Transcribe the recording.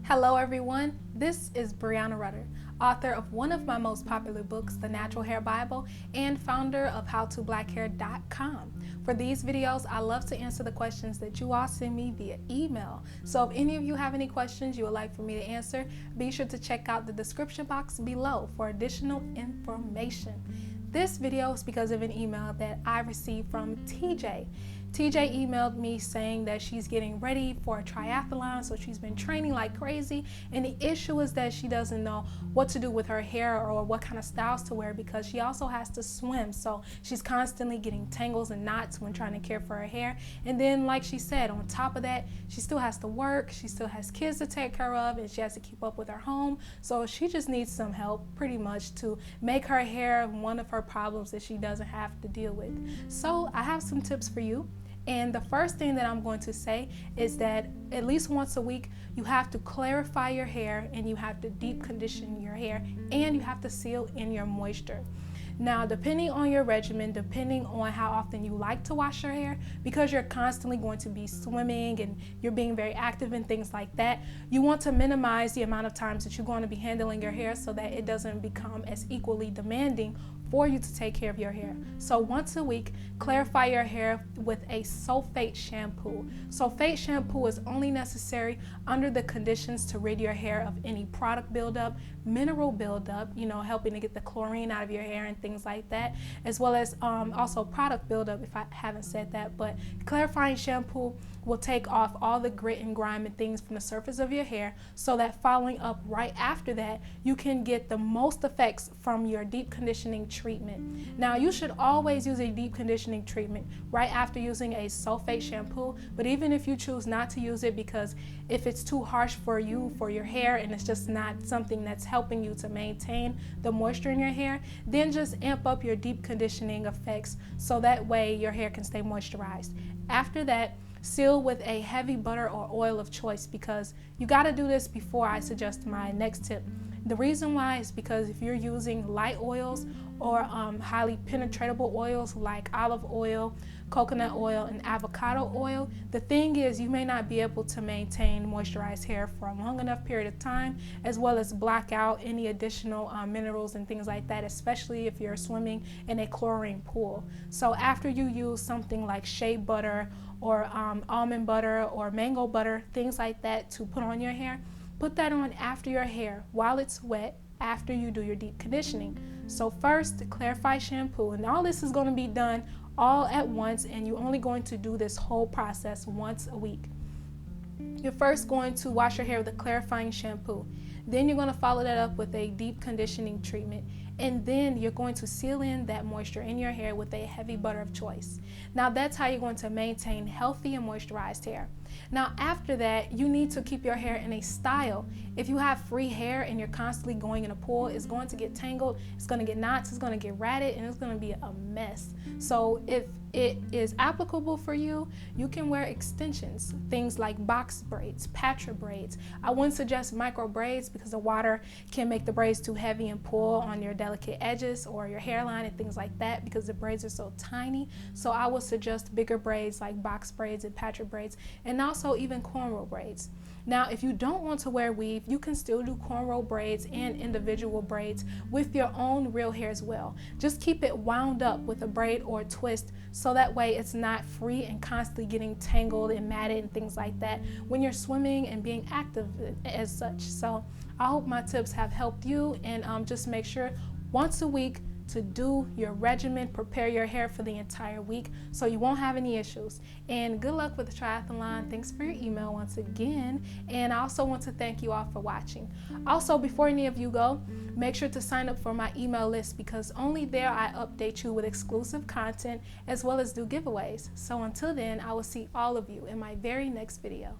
Hello everyone, this is Breanna Rutter, author of one of my most popular books, The Natural Hair Bible, and founder of howtoblackhair.breannarutter. For these videos, I love to answer the questions that you all send me via email. So if any of you have any questions you would like for me to answer, be sure to check out the description box below for additional information. This video is because of an email that I received from TJ. TJ emailed me saying that she's getting ready for a triathlon, so she's been training like crazy, and the issue is that she doesn't know what to do with her hair or what kind of styles to wear because she also has to swim, so she's constantly getting tangles and knots when trying to care for her hair. And then, like she said, on top of that, she still has to work, she still has kids to take care of, and she has to keep up with her home, so she just needs some help pretty much to make her hair one of her problems that she doesn't have to deal with. So I have some tips for you. And the first thing that I'm going to say is that at least once a week, you have to clarify your hair and you have to deep condition your hair and you have to seal in your moisture. Now, depending on your regimen, depending on how often you like to wash your hair, because you're constantly going to be swimming and you're being very active and things like that, you want to minimize the amount of times that you're going to be handling your hair so that it doesn't become as equally demanding for you to take care of your hair. So once a week, clarify your hair with a sulfate shampoo. Sulfate shampoo is only necessary under the conditions to rid your hair of any product buildup, mineral buildup, helping to get the chlorine out of your hair and things like that, as well as also product buildup, if I haven't said that. But clarifying shampoo will take off all the grit and grime and things from the surface of your hair so that following up right after that, you can get the most effects from your deep conditioning treatment. Now, you should always use a deep conditioning treatment right after using a sulfate shampoo, but even if you choose not to use it because if it's too harsh for you, for your hair, and it's just not something that's helping you to maintain the moisture in your hair, then just amp up your deep conditioning effects so that way your hair can stay moisturized. After that, seal with a heavy butter or oil of choice because you got to do this before I suggest my next tip. The reason why is because if you're using light oils or highly penetratable oils like olive oil, coconut oil, and avocado oil, the thing is you may not be able to maintain moisturized hair for a long enough period of time, as well as block out any additional minerals and things like that, especially if you're swimming in a chlorine pool. So after you use something like shea butter or almond butter or mango butter, things like that to put on your hair, put that on after your hair while it's wet after you do your deep conditioning. So first, clarify shampoo, and all this is going to be done all at once, and you're only going to do this whole process once a week. You're first going to wash your hair with a clarifying shampoo. Then you're going to follow that up with a deep conditioning treatment. And then you're going to seal in that moisture in your hair with a heavy butter of choice. Now that's how you're going to maintain healthy and moisturized hair. Now after that, you need to keep your hair in a style. If you have free hair and you're constantly going in a pool, it's going to get tangled, it's going to get knots, it's going to get ratted, and it's going to be a mess. So if it is applicable for you, you can wear extensions, things like box braids, patcha braids. I wouldn't suggest micro braids because the water can make the braids too heavy and pull on your delicate edges or your hairline and things like that because the braids are so tiny. So I would suggest bigger braids like box braids and patcha braids, and also even cornrow braids. Now, if you don't want to wear weave, you can still do cornrow braids and individual braids with your own real hair as well. Just keep it wound up with a braid or a twist so that way it's not free and constantly getting tangled and matted and things like that when you're swimming and being active as such. So I hope my tips have helped you, and just make sure once a week to do your regimen, prepare your hair for the entire week so you won't have any issues. And good luck with the triathlon. Thanks for your email once again. And I also want to thank you all for watching. Also, before any of you go, make sure to sign up for my email list because only there I update you with exclusive content as well as do giveaways. So until then, I will see all of you in my very next video.